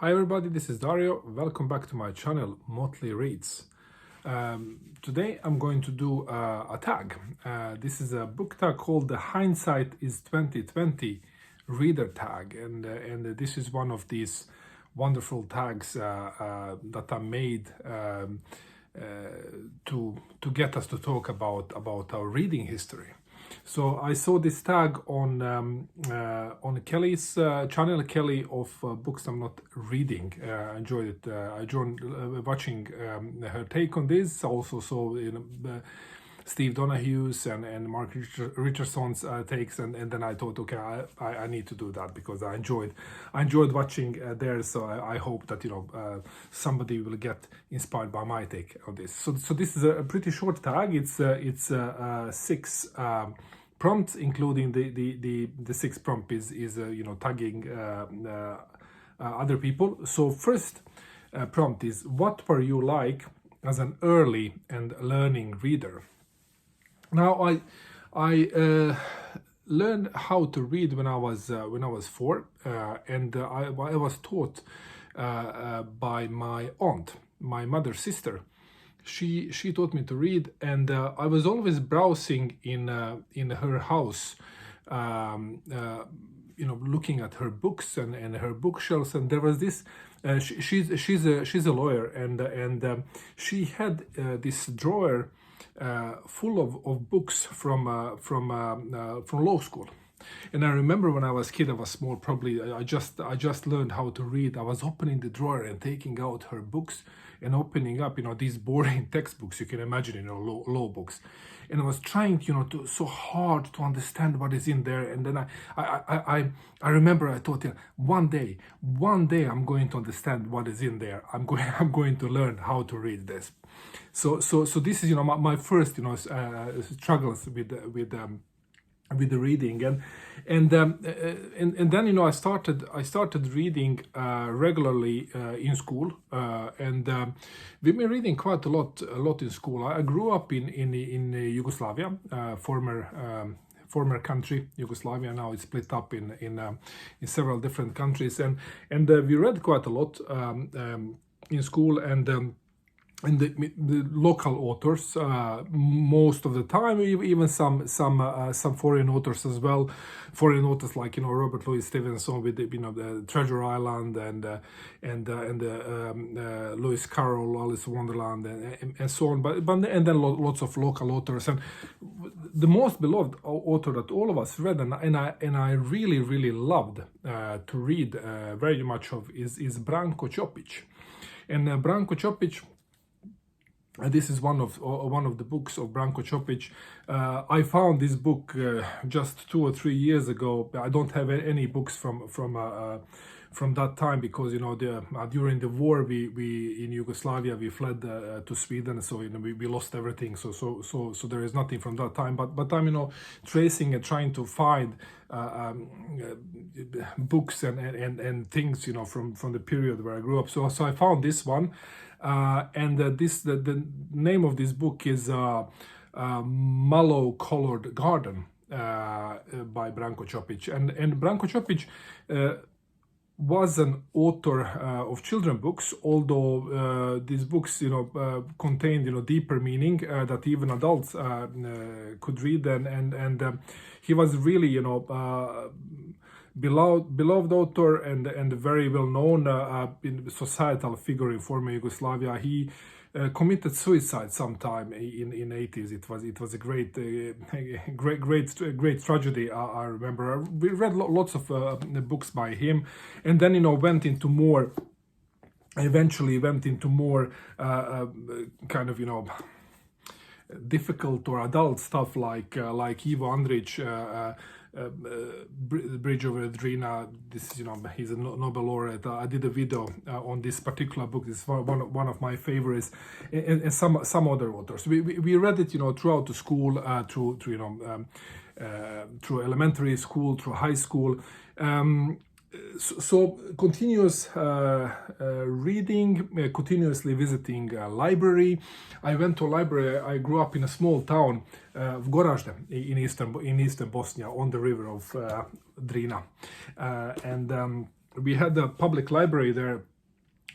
Hi everybody, this is Dario. Welcome back to my channel, Motley Reads. Today I'm going to do a tag. This is a book tag called the Hindsight is 2020 reader tag, and this is one of these wonderful tags that I made to get us to talk about our reading history. So I saw this tag on Kelly's channel, Kelly of Books I'm Not Reading. I enjoyed it. I enjoyed watching her take on this. Also saw Steve Donahue's and Mark Richardson's takes, and then I thought, okay, I need to do that because I enjoyed watching theirs. So I hope that somebody will get inspired by my take on this. So this is a pretty short tag. It's 6 prompts, including the sixth prompt is tagging other people. So first prompt is, what were you like as an early and learning reader? Now I learned how to read when I was 4, and I was taught by my aunt, my mother's sister. She taught me to read, and I was always browsing in her house, looking at her books and her bookshelves. And there was this. She's a lawyer, and she had this drawer full of books from law school. And I remember when I was a kid, I was small, probably I just learned how to read. I was opening the drawer and taking out her books and opening up, these boring textbooks you can imagine, law books. And I was trying, so hard to understand what is in there. And then I remember I thought, one day I'm going to understand what is in there. I'm going to learn how to read this. So this is, my first, struggles with the reading, and then I started reading regularly in school, and we've been reading quite a lot in school. I grew up in Yugoslavia, former country Yugoslavia. Now it's split up in several different countries, and we read quite a lot in school, and the local authors most of the time, even some foreign authors as well. Foreign authors like Robert Louis Stevenson with the Treasure Island and Lewis Carroll, Alice in Wonderland, and so on. But and then lots of local authors, and the most beloved author that all of us read and I really loved to read very much of is Branko Ćopić. And Branko Ćopić, this is one of the books of Branko Ćopić. I found this book just 2 or 3 years ago. I don't have any books from that time because during the war we in Yugoslavia we fled to Sweden, so we lost everything. So there is nothing from that time. But I'm tracing and trying to find books and things from the period where I grew up. So I found this one. And the name of this book is Mallow Colored Garden by Branko Ćopić. And Branko Ćopić was an author of children books, although these books contained deeper meaning that even adults could read, and he was really beloved author and very well known societal figure in former Yugoslavia. He committed suicide sometime in 80s. It was a great tragedy. I remember we read lots of books by him, and then eventually went into more kind of difficult or adult stuff like Ivo Andrić, Bridge over Drina. This he's a Nobel laureate. I did a video on this particular book. This is one of my favorites, and some other authors. We read it throughout the school, through elementary school, through high school. So continuous reading, continuously visiting library. I went to a library. I grew up in a small town of Gorazde in eastern Bosnia, on the river of Drina, and we had a public library there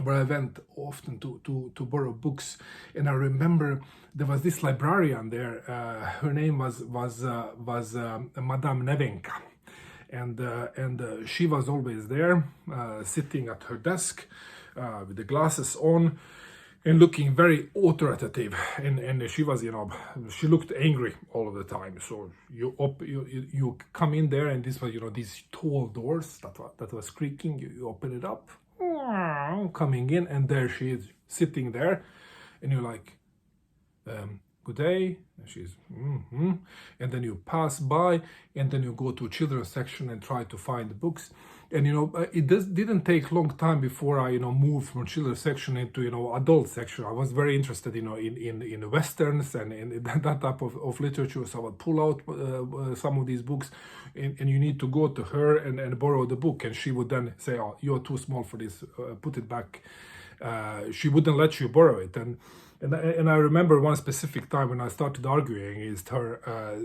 where I went often to borrow books, and I remember there was this librarian there. Her name was Madame Nevenka, and she was always there, sitting at her desk with the glasses on, and looking very authoritative, and she was, she looked angry all of the time. So you come in there, and this was, these tall doors that was creaking. You open it up, coming in, and there she is sitting there, and you're like, good day, and she's and then you pass by, and then you go to children's section and try to find the books. And it didn't take long time before I moved from children's section into adult section. I was very interested in westerns and in that type of literature, so I would pull out some of these books, and you need to go to her and borrow the book, and she would then say, oh, you're too small for this, put it back. She wouldn't let you borrow it. And I remember one specific time when I started arguing is her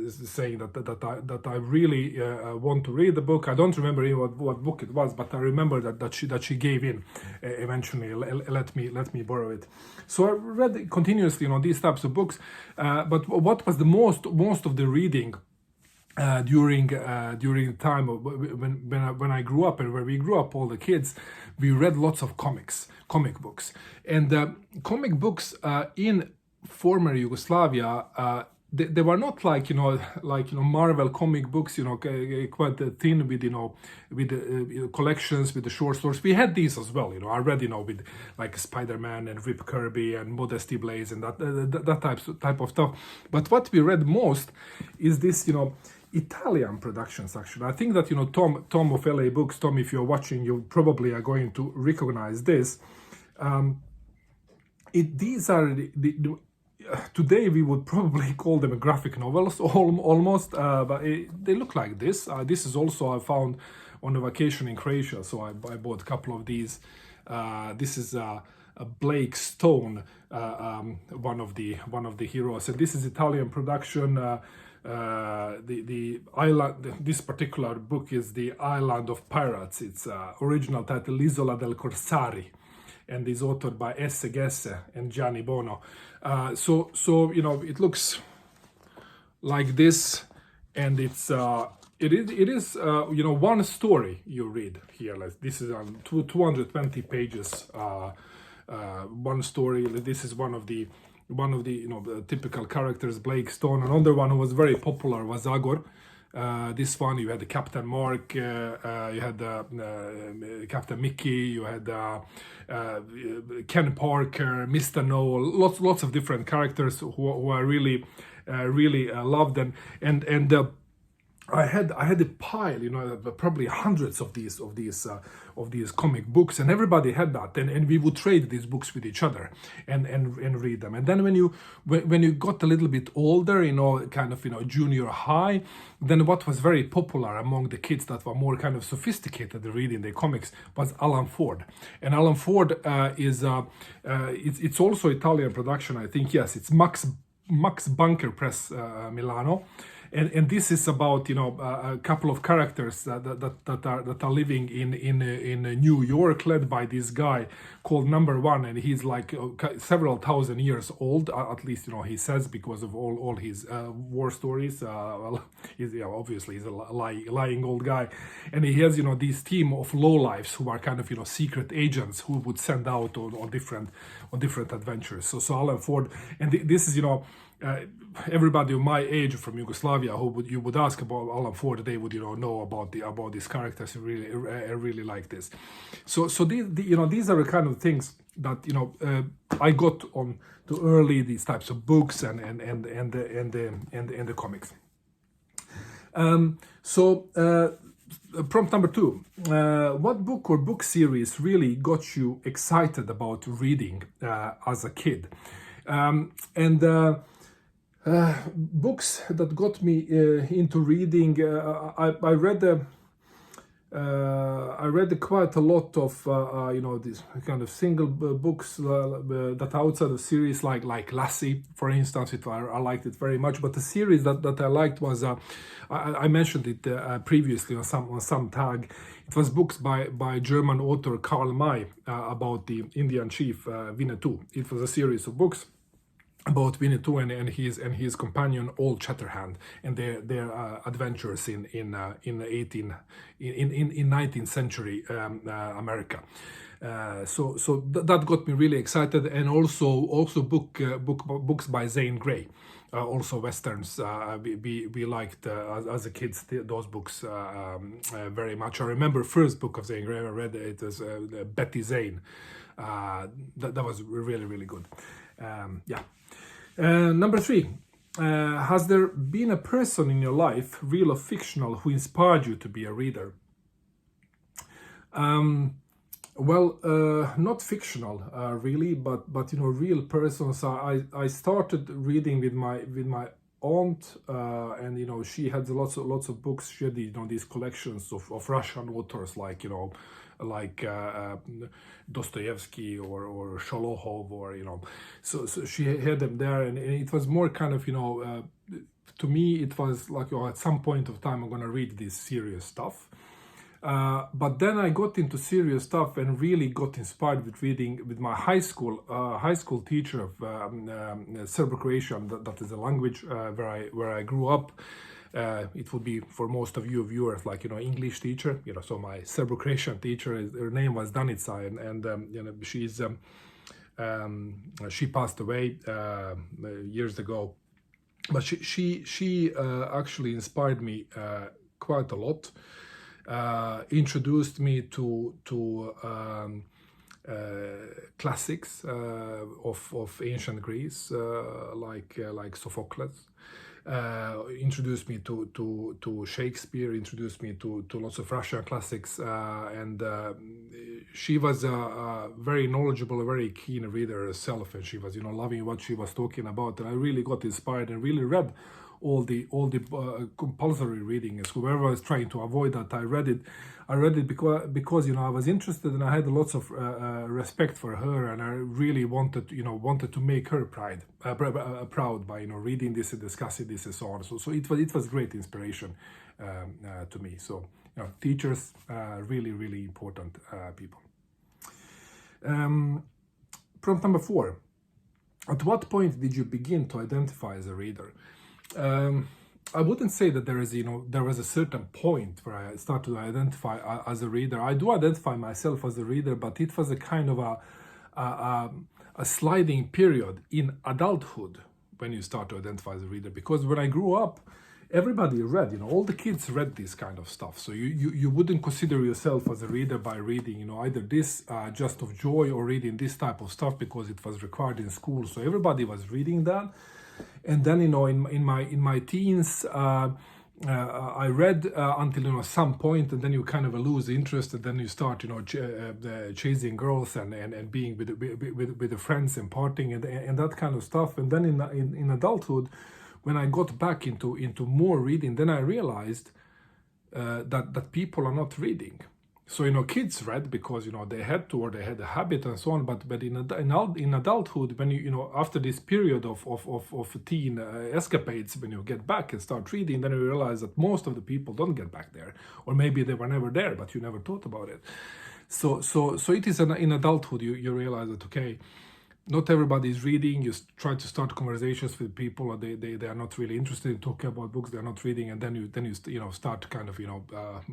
saying that I really want to read the book. I don't remember what book it was, but I remember that she gave in eventually, let me borrow it. So I read continuously these types of books. But what was the most of the reading during the time when I grew up, and where we grew up, all the kids, we read lots of comic books, and comic books in former Yugoslavia. They were not like Marvel comic books, quite thin with collections, with the short stories. We had these as well, I read with like Spider-Man and Rip Kirby and Modesty Blaze and that type of stuff. But what we read most is this Italian productions. Actually, I think that Tom of LA Books. Tom, if you're watching, you probably are going to recognize this. These are today we would probably call them graphic novels, almost, but they look like this. This is also I found on a vacation in Croatia, so I bought a couple of these. This is Blake Stone, one of the heroes, and this is Italian production. The island. This particular book is The Island of Pirates. It's original title L'Isola del Corsari, and is authored by Esse Gesse and Gianni Bono. So it looks like this, and it is one story you read here. Like this is on 220 pages. One story. This is one of the the typical characters, Blake Stone. Another one who was very popular was Agor. This one you had the Captain Mark, you had Captain Mickey, you had Ken Parker, Mr. Noel, lots of different characters who I really loved, and I had a pile, probably hundreds of these comic books, and everybody had that, and we would trade these books with each other and read them. And then when you got a little bit older, kind of junior high, then what was very popular among the kids that were more kind of sophisticated reading the comics was Alan Ford. And Alan Ford is it's also Italian production, I think. Yes, it's Max Bunker Press, Milano. And this is about a couple of characters that are living in New York, led by this guy called Number One, and he's like several thousand years old, at least he says, because of all his war stories. Well, obviously he's a lying old guy, and he has this team of lowlifes who are kind of secret agents who would send out on different adventures. So Alan Ford, and this is everybody of my age from Yugoslavia who you would ask about Alan Ford, they would know about these characters. Really like this. So these are the kind of things that I got on to early, these types of books and the comics. Prompt number 2. What book or book series really got you excited about reading as a kid? Books that got me into reading, I read I read quite a lot of these kind of single books that are outside of series, like Lassie, for instance. I liked it very much. But the series that I liked was I mentioned it previously on some tag. It was books by German author Karl May about the Indian chief Winnetou. It was a series of books about Winnetou and his companion Old Shatterhand and their adventures in 19th century America. So that got me really excited, and also books by Zane Grey. Also westerns. We liked as a kids those books very much. I remember first book of Zane Grey I read, it was Betty Zane. That was really good. Yeah. Number 3, has there been a person in your life, real or fictional, who inspired you to be a reader? Not fictional, really, but real persons. I started reading with my aunt, and she had lots of books. She had these collections of Russian authors, like Dostoevsky or Sholokhov, or so she had them there, and it was more kind of to me it was like at some point of time I'm gonna read this serious stuff. But then I got into serious stuff and really got inspired with reading with my high school teacher of Serbo-Croatian. That is a language where I grew up. It would be for most of you viewers like English teacher. So my Serbo-Croatian teacher, her name was Danica, and she passed away years ago. But she actually inspired me quite a lot. Introduced me to classics of ancient Greece, like Sophocles. Introduced me to Shakespeare. Introduced me to lots of Russian classics, and she was a very knowledgeable, very keen reader herself, and she was loving what she was talking about. And I really got inspired and really read all the compulsory reading. So whoever was trying to avoid that, I read it because I was interested, and I had lots of respect for her, and I really wanted to make her proud by reading this and discussing this and so on. So it was great inspiration to me. So teachers, really important people. Prompt number 4. At what point did you begin to identify as a reader? I wouldn't say that there was a certain point where I started to identify as a reader. I do identify myself as a reader, but it was a kind of a sliding period in adulthood when you start to identify as a reader. Because when I grew up, everybody read, all the kids read this kind of stuff. So you wouldn't consider yourself as a reader by reading, either this just of joy or reading this type of stuff because it was required in school. So everybody was reading that. And then in my teens, I read until some point, and then you kind of lose interest, and then you start chasing girls and being with the friends and partying and that kind of stuff. And then in adulthood, when I got back into more reading, then I realized that people are not reading. So kids read because they had to, or they had a habit and so on. But in adulthood, when after this period of teen escapades, when you get back and start reading, then you realize that most of the people don't get back there, or maybe they were never there, but you never thought about it. So it is in adulthood you realize that okay, not everybody is reading. You try to start conversations with people, or they are not really interested in talking about books. They are not reading, and then you start to kind of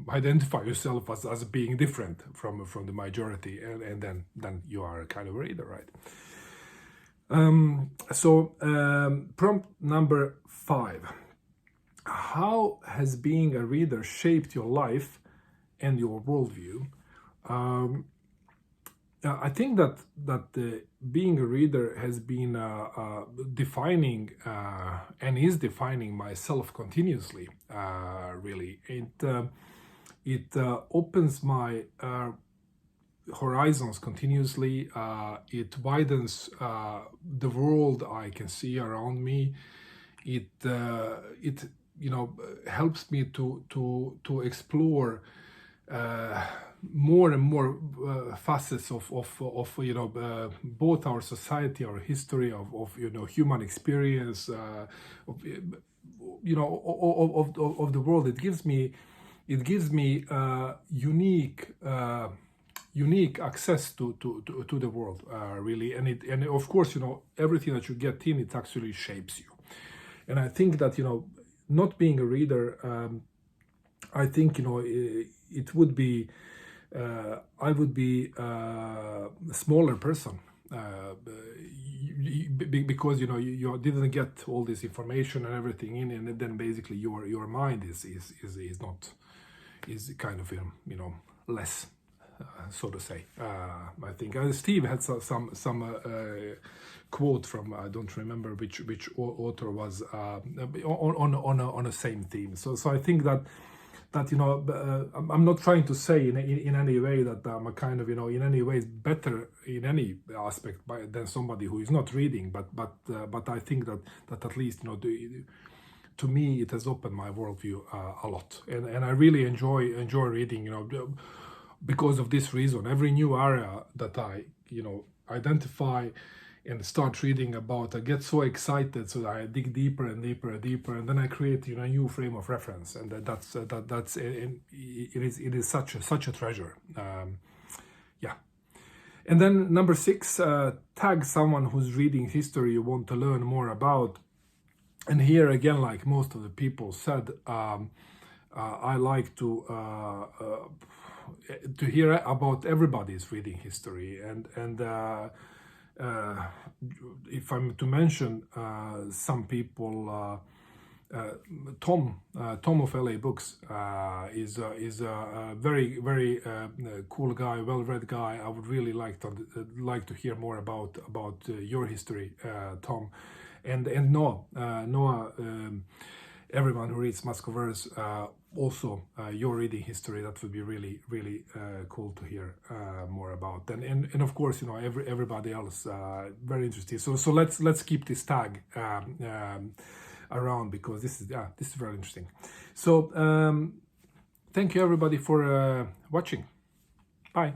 identify yourself as being different from the majority, and then you are a kind of a reader, right? Prompt number 5: how has being a reader shaped your life and your worldview? I think that being a reader has been defining and is defining myself continuously. Really, it opens my horizons continuously. It widens the world I can see around me. It helps me to explore more and more facets of both our society, our history, of human experience, of, of the world. It gives me unique access to the world, really. And of course, everything that you get in, it actually shapes you. And I think that, not being a reader, I think, it would be, I would be a smaller person, because you didn't get all this information and everything in, and then basically your mind is kind of less, so to say. I think Steve had some quote from, I don't remember which author was, on the same theme. So I think that I'm not trying to say in any way that I'm a kind of in any ways better in any aspect than somebody who is not reading, but I think that at least to me it has opened my worldview a lot, and I really enjoy reading, because of this reason. Every new area that I identify and start reading about, I get so excited, so I dig deeper and deeper and deeper, and then I create a new frame of reference, and that's it is such a treasure. Yeah. And then number 6, tag someone who's reading history you want to learn more about. And here again, like most of the people said, I like to hear about everybody's reading history, and if I'm to mention some people, Tom of LA Books is a very cool guy, well-read guy. I would really like to hear more about your history, Tom, and Noah. Everyone who reads Muscoverse, also your reading history, that would be really cool to hear more about. And of course, everybody else, very interesting. So let's keep this tag around, because this is very interesting. So thank you everybody for watching. Bye.